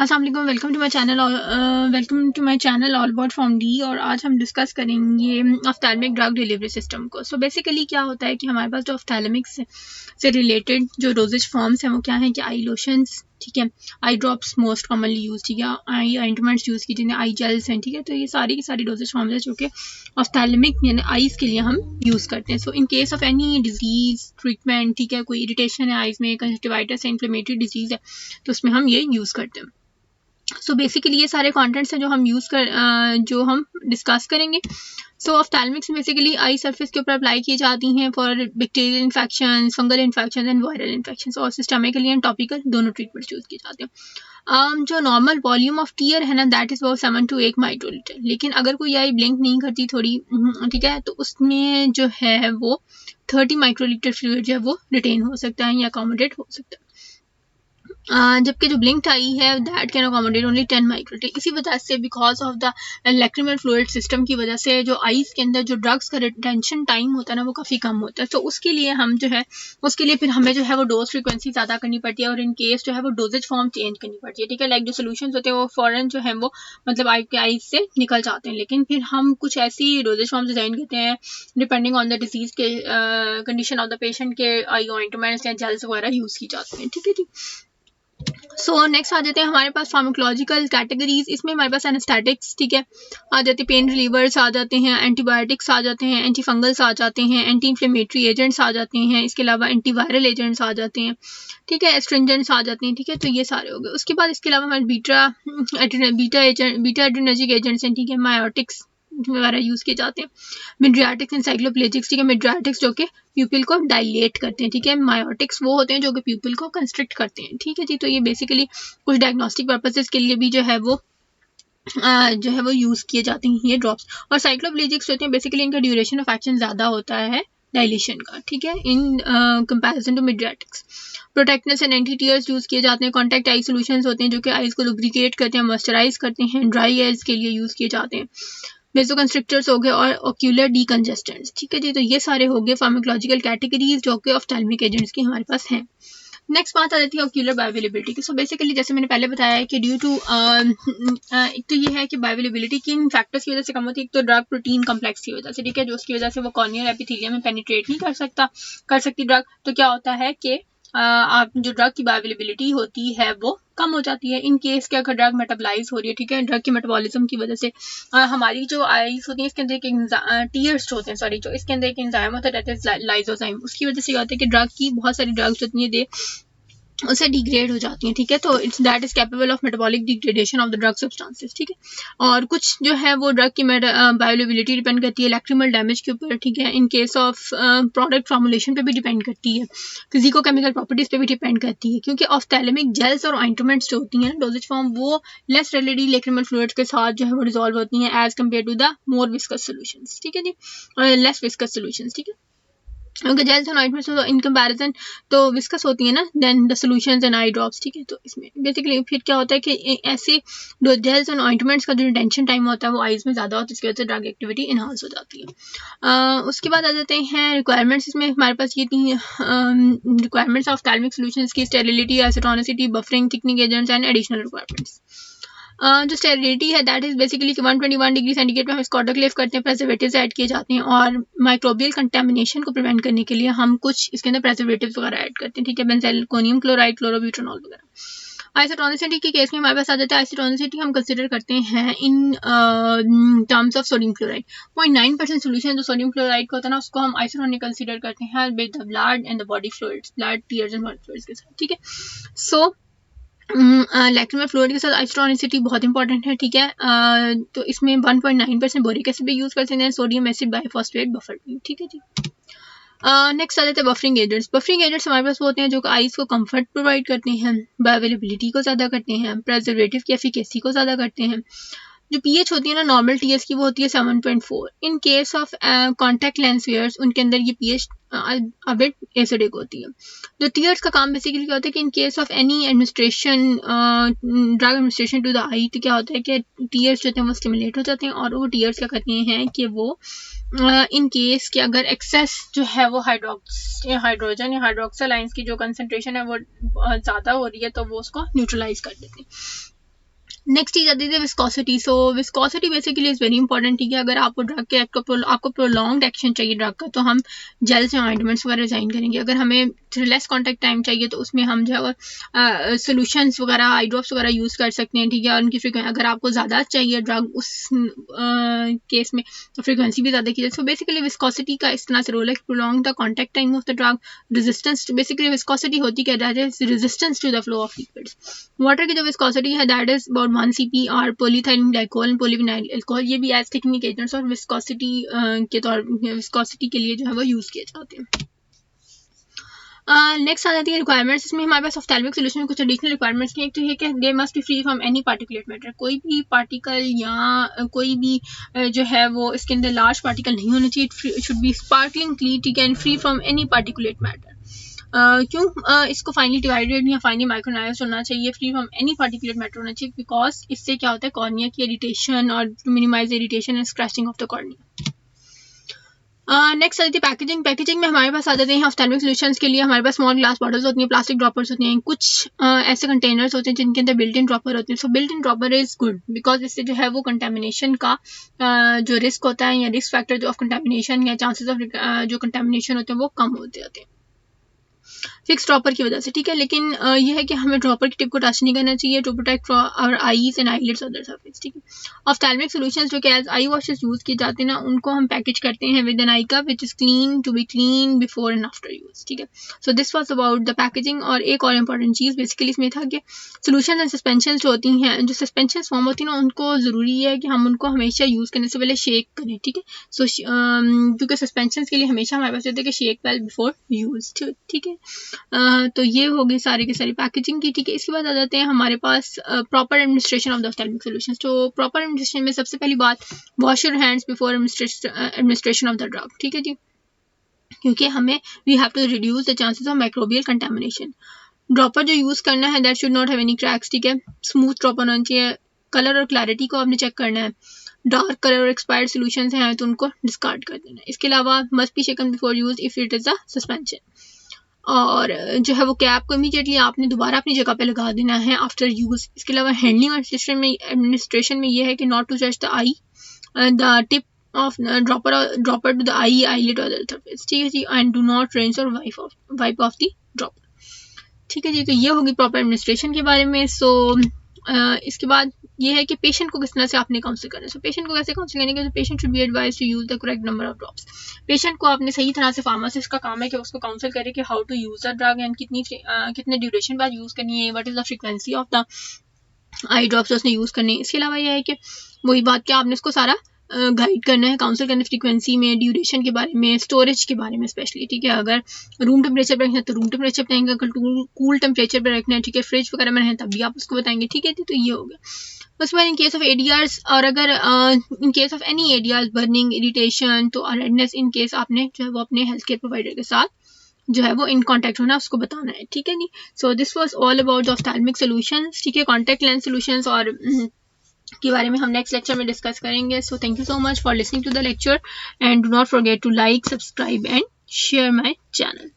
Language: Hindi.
अस्सलाम वालेकुम, welcome to my channel all about pharm D. और आज हम डिस्कस करेंगे ऑफ्थैल्मिक ड्रग डिलीवरी सिस्टम को। सो बेसिकली क्या होता है कि हमारे पास जो ऑफ्थैल्मिक से रिलेटेड जो डोजेज फॉर्म्स हैं वो क्या है कि आई लोशंस, ठीक है, eye drops most commonly use, ठीक है, आई ऑइंटमेंट्स यूज़ की जिन्हें आई जेल्स हैं, ठीक है। तो ये सारी की सारी डोजेज फॉर्म्स है जो कि ऑफ्थैल्मिक यानी आईज के लिए हम यूज़ करते हैं। So in case of any disease treatment, ठीक है, कोई इरिटेशन है आईज में, कंजक्टिवाइटिस है, इन्फ्लेमेटरी डिजीज है, तो उसमें हम ये यूज़ करते हैं। सो बेसिकली ये सारे कंटेंट्स हैं जो हम डिस्कस करेंगे। सो ऑफ्थैल्मिक्स बेसिकली आई सरफेस के ऊपर अप्लाई की जाती हैं for bacterial infection, fungal infection and viral infection, और सिस्टमिकली एंड टॉपिकल दोनों ट्रीटमेंट्स यूज़ किए जाते हैं। जो नॉर्मल वॉल्यूम ऑफ टीयर है ना, that is about 7 to 8 microlitre. लेकिन अगर कोई आई ब्लिंक नहीं करती थोड़ी, ठीक है, तो उसमें जो है वो 30 माइक्रोलीटर फ्लूइड जो है वो रिटेन हो सकता है या अकोमोडेट हो सकता है। जबकि जो ब्लिंक्ड आई है that can accommodate only 10 microlitre. इसी वजह से because of the lacrimal fluid system की वजह से जो आईज के अंदर जो ड्रग्स का रिटेंशन टाइम होता है ना वो काफ़ी कम होता है। तो उसके लिए फिर हमें जो है वो डोज फ्रीक्वेंसी ज़्यादा करनी पड़ती है, और इन केस जो है वो डोजेज फॉर्म चेंज करनी पड़ती है, ठीक है। लाइक जो सोल्यूशन होते हैं वो फॉरन जो है वो मतलब आई के आईज से निकल जाते हैं, लेकिन फिर हम कुछ ऐसी डोजेज फॉर्म डिजाइन करते हैं डिपेंडिंग ऑन द डिजीज के कंडीशन ऑफ द पेशेंट के आई ऑइंटमेंट्स या जेल्स वगैरह यूज़ की जाती हैं, ठीक है जी। सो नेक्स्ट आ जाते हैं हमारे पास फार्माकोलॉजिकल कैटेगरीज। इसमें हमारे पास एनेस्थेटिक्स, ठीक है, आ जाते हैं, पेन रिलीवर्स आ जाते हैं, एंटीबायोटिक्स आ जाते हैं, एंटी फंगल्स आ जाते हैं, एंटी इन्फ्लेमेटरी एजेंट्स आ जाते हैं, इसके अलावा एंटीवायरल एजेंट्स आ जाते हैं, ठीक है, एस्ट्रिंजेंट्स आ जाते हैं, ठीक है। तो ये सारे हो गए। उसके बाद इसके अलावा हमारे बीटा एड्रेनर्जिक एजेंट्स हैं, ठीक है, मायोटिक्स वगैरह यूज़ किए जाते हैं, मिड्रियाटिक्स एंड साइक्लोप्लेजिक्स, ठीक है। मिड्रियाटिक्स जो कि प्यूपिल को डायलेट करते हैं, ठीक है। मायोटिक्स वो होते हैं जो कि प्यूपिल को कंस्ट्रिक्ट करते हैं, ठीक है जी। तो ये बेसिकली कुछ डायग्नोस्टिक पर्पसेस के लिए भी जो है वो यूज़ किए जाते हैं ये ड्रॉप्स। और साइक्लोप्लेजिक्स होते हैं बेसिकली इनका ड्यूरेशन ऑफ एक्शन ज़्यादा होता है डायलेशन का, ठीक है, in comparison to mydriatics. Protectants and anti tears use किए जाते हैं। कॉन्टैक्ट आई सोल्यूशंस होते हैं जो कि आईज को लुब्रिकेट करते हैं, मॉइस्चराइज करते हैं, ड्राई एज के लिए यूज़ किए जाते हैं। वेसोकंस्ट्रिक्टर्स हो गए और ओक्यूलर डीकंजेस्टेंट्स, ठीक है जी। तो ये सारे हो गए फार्माकोलॉजिकल कैटेगरीज जो कि ऑफ्थैल्मिक एजेंट्स की हमारे पास हैं। नेक्स्ट बात आ जाती है ओक्यूलर बायोअवेलेबिलिटी की। सो बेसिकली जैसे मैंने पहले बताया है कि ड्यू टू एक तो ये है कि बायोअवेलेबिलिटी किन फैक्टर्स की वजह से कम होती है। एक तो ड्रग प्रोटीन कम्प्लेक्स की वजह से, ठीक है, जो उसकी वजह से वो कॉर्नियल एपिथेलियम में पेनिट्रेट नहीं कर सकती ड्रग। तो क्या होता है कि आप जो ड्रग की बायोअवेलेबिलिटी होती है वो कम हो जाती है। इन केस के अगर ड्रग मेटाबोलाइज हो रही है, ठीक है, ड्रग की मेटाबॉलिज्म की वजह से हमारी जो आईज होती है इसके अंदर एक टीयर्स होते हैं, सॉरी, जो इसके अंदर एक एंजाइम होता है दैट इज लाइसोजाइम। उसकी वजह से क्या होता है कि ड्रग की बहुत सारी ड्रग्स होती हैं उससे डिग्रेड हो जाती हैं, ठीक है। तो it's that is capable of metabolic degradation of the drug substances, ठीक है। और कुछ जो है वो ड्रग की बायोअवेलेबिलिटी डिपेंड करती है लैक्रिमल डैमेज के ऊपर, ठीक है। इन केस ऑफ प्रोडक्ट फॉर्मुलेशन पे भी डिपेंड करती है, फिजिको-केमिकल प्रॉपर्टीज पे भी डिपेंड करती है, क्योंकि ऑफ्थैल्मिक जेल्स और ऑइंटमेंट्स जो होती हैं डोजेज फॉर्म वो लेस रेडिली लैक्रिमल फ्लूइड्स के साथ जो है वो डिजॉल्व होती हैं as compare to the more viscous solutions, ठीक है जी, लेस विस्कस सोल्यूशंस, ठीक है। क्योंकि gels and ointments in comparison तो विस्कस होती है ना then the solutions and eye drops, ठीक है। तो इसमें बेसिकली फिर क्या होता है कि ऐसे जो जेल्स एंड ऑइंटमेंट्स का जो रिटेंशन टाइम होता है वो आईज में ज़्यादा होता है, इसकी वजह से ड्रग एक्टिविटी इनहांस हो जाती है। उसके बाद आ जाते हैं रिक्वायरमेंट्स। इसमें हमारे पास ये तीन रिक्वायरमेंट्स ऑफ ऑफ्थैल्मिक सॉल्यूशंस की sterility, isotonicity, buffering, thickening agents and additional requirements. जो स्टेरिलिटी है that is basically 121 degree centigrade में हम इसको ऑटोक्लेव करते हैं, प्रेजर्वेटिव्स ऐड किए जाते हैं, और माइक्रोबियल कंटेमिनेशन को प्रिवेंट करने के लिए हम कुछ इसके अंदर प्रेजर्वेटिव्स वगैरह ऐड करते हैं, ठीक है, बेंजोइल क्लोराइड, क्लोरोब्यूटेनॉल वगैरह। आइसोटोनिसिटी के केस में हमारे पास आ जाता है, आइसोटोनिसिटी हम कंसिडर करते हैं in terms of sodium chloride. 0.9% solution जो सोडियम क्लोराइड का होता है ना उसको हम आइसोटोनिक कंसिडर करते हैं with the blood and the body fluids, blood, tears and body fluids के साथ, ठीक है। सो लैक्रिमल फ्लूइड के साथ आइसोटोनिसिटी बहुत इंपॉर्टेंट है, ठीक है। तो इसमें 1.9% बोरिक एसिड भी यूज़ कर सकते हैं, सोडियम एसिड बाइफॉस्फेट बफर भी, ठीक है जी। नेक्स्ट आ जाते हैं बफरिंग एजेंट्स। बफरिंग एजेंट्स हमारे पास वो होते हैं जो आईज को कंफर्ट प्रोवाइड करते हैं, बायोअवेलेबिलिटी को ज़्यादा करते हैं, प्रेजर्वेटिव की एफिकेसी को ज़्यादा करते हैं। जो पीएच होती है ना नॉर्मल टीएस की वो होती है 7.4। In case of contact lens wearers उनके अंदर ये पीएच अबिट एसिडिक होती है। जो टीयर्स का काम बेसिकली क्या होता है कि in case of any administration drug administration to the eye, तो क्या होता है कि टीयर्स जो होते हैं वो स्टिमुलेट हो जाते हैं, और वो टीयर्स क्या करते हैं कि वो इन केस कि अगर एक्सेस जो है वो हाइड्रोजन या हाइड्रोक्सिल आयंस की जो कंसंट्रेशन है वो ज़्यादा हो रही है तो वो उसको न्यूट्रलाइज कर देते हैं। नेक्स्ट चीज आती है viscosity. So viscosity basically is very important, ठीक है। अगर आपको ड्रग के आपको प्रोलॉन्ग्ड एक्शन चाहिए ड्रग का, तो हम जेल्स या ऑइंटमेंट्स वगैरह डिजाइन करेंगे। अगर हमें लेस कॉन्टैक्ट टाइम चाहिए तो उसमें हम जो है सोल्यूशंस वगैरह, आई ड्रॉप्स वगैरह यूज़ कर सकते हैं, ठीक है। और उनकी फ्रीक्वेंसी, अगर आपको ज़्यादा चाहिए ड्रग उस केस में, तो फ्रीक्वेंसी भी ज़्यादा की जाए। सो बेसिकली विस्कोसिटी का इस तरह से रोल है कि prolong the contact time of the drug, resistance. Basically viscosity होती क्या है, resistance to the flow of liquids. Water की जो विस्कोसिटी है दैट इज अबाउट 1 cp और polyethylene glycol and polyvinyl alcohol, ये भी एज टेक्निक एजेंट्स और विस्कोसिटी के तौर विस्कोसिटी के लिए जो है वो यूज़ किए जाते हैं। नेक्स्ट आ जाती है रिक्वायरमेंट्स। इसमें हमारे पास ऑफ्थैल्मिक सोल्यूशन में कुछ एडिशनल रिक्वायरमेंट्स की। एक तो ये कि they must be free from any particulate matter, कोई भी पार्टिकल या कोई भी जो है वो इसके अंदर लार्ज पार्टिकल नहीं होना चाहिए। It should be sparkling clean, ठीक है, and free from any particulate matter. क्यों इसको फाइनली डिवाइडेड या फाइनली माइक्रोनाइज्ड होना चाहिए, free from any particular matter होना चाहिए, बिकॉज इससे क्या होता है, कॉर्निया की इरिटेशन और to minimize irritation and scratching of the cornea. Next आती है पैकेजिंग। पैकेजिंग में हमारे पास आ जाते हैं ऑफ्थैल्मिक सॉल्यूशंस के लिए हमारे पास स्मॉल ग्लास बॉटल्स होती हैं, प्लास्टिक ड्रॉपर्स होते हैं, कुछ ऐसे कंटेनर्स होते हैं जिनके अंदर बिल्ट इन ड्रॉपर होते हैं। So built in dropper is good because इससे जो है वो कंटेमिनेशन का जो रिस्क होता है या रिस्क फैक्टर ऑफ कंटेमिनेशन या चांसेस ऑफ जो कंटेमिनेशन होते हैं वो कम होते हैं फिक्स ड्रॉपर की वजह से, ठीक है। लेकिन यह है कि हमें ड्रॉपर की टिप को टच नहीं करना चाहिए to protect our eyes and eyelids other surface, ठीक है। ऑफ्थैल्मिक सॉल्यूशंस जो कि एज आई वॉशेस यूज किए जाते हैं ना, उनको हम पैकेज करते हैं with an eye cup which is clean to be clean before and after use, ठीक है। So this was about the packaging. और एक और इंपॉर्टेंट चीज बेसिकली इसमें था कि सोल्यूशन एंड सस्पेंशन जो होती हैं, जो सस्पेंशन फॉर्म होती है ना, उनको जरूरी है कि हम उनको हमेशा यूज करने से पहले शेक करें, ठीक है। सो क्योंकि सस्पेंशन के लिए हमेशा हमारे पास होता है कि शेक वेल बिफोर यूज, ठीक है। तो ये हो गई सारी की सारी पैकेजिंग की, ठीक है। इसके बाद आ जाते हैं हमारे पास proper administration of the ophthalmic solutions. तो प्रॉपर एडमिनिस्ट्रेशन में सबसे पहली बात, wash your hands before administration of the drug, ठीक है जी, क्योंकि हमें we have to reduce the chances of microbial contamination. Dropper जो यूज करना है that should not have any cracks, ठीक है। स्मूथ ड्रॉपर होना चाहिए। कलर और क्लैरिटी को आपने चेक करना है। डार्क कलर और एक्सपायर्ड सॉल्यूशंस हैं तो उनको डिस्कार्ड कर देना है। इसके अलावा must be shaken before use if it is a suspension. और जो है वो कैप को इमीडिएटली आपने दोबारा अपनी जगह पे लगा देना है आफ्टर यूज। इसके अलावा हैंडलिंग एडमिनिस्ट्रेशन में ये है कि not to touch the eye, the tip of dropper to the eye, eyelid और अदर सरफेस, ठीक है जी, एंड डू नॉट रिंस और वाइप ऑफ द ड्रॉपर, ठीक है जी। तो ये होगी प्रॉपर एडमिनिस्ट्रेशन के बारे में। सो इसके बाद ये है कि पेशेंट को किस तरह से आपने काउंसिल करना है। सो पेशेंट को कैसे काउंसिल करने के, patient should be advise to use the correct number of drops. Patient को आपने सही तरह से, फार्मासिस्ट का काम है कि उसको काउंसिल करे कि how to use the drug and कितने ड्यूरेशन बाद यूज करनी है, what is the frequency of the eye drops उसने यूज करनी है। इसके अलावा यह है कि वही बात कि आपने उसको सारा गाइड करना है, काउंसिल करना है फ्रीक्वेंसी में, ड्यूरेशन के बारे में, स्टोरेज के बारे में स्पेशली, ठीक है। अगर रूम टेम्परेचर पर रखना है तो रूम टेम्परेचर बताएंगे, अगर कूल टेम्परेचर पर रखना है, ठीक है, फ्रिज वगैरह में रहें तब भी आप उसको बताएंगे, ठीक है। तो ये हो गया। उसके बाद इन केस ऑफ एडियाज, और अगर in case of any ideas, burning, irritation, तो रेडनेस, इन केस आपने जो है वो अपने हेल्थ केयर प्रोवाइडर के साथ जो है वो इन कॉन्टैक्ट होना, उसको बताना है, ठीक है नी। So this was all about the ophthalmic solutions, ठीक है। कॉन्टैक्ट लेंस सॉल्यूशंस और के बारे में हम नेक्स्ट लेक्चर में डिस्कस करेंगे। So thank you so much for listening to the lecture and do not forget to like, subscribe and share my channel.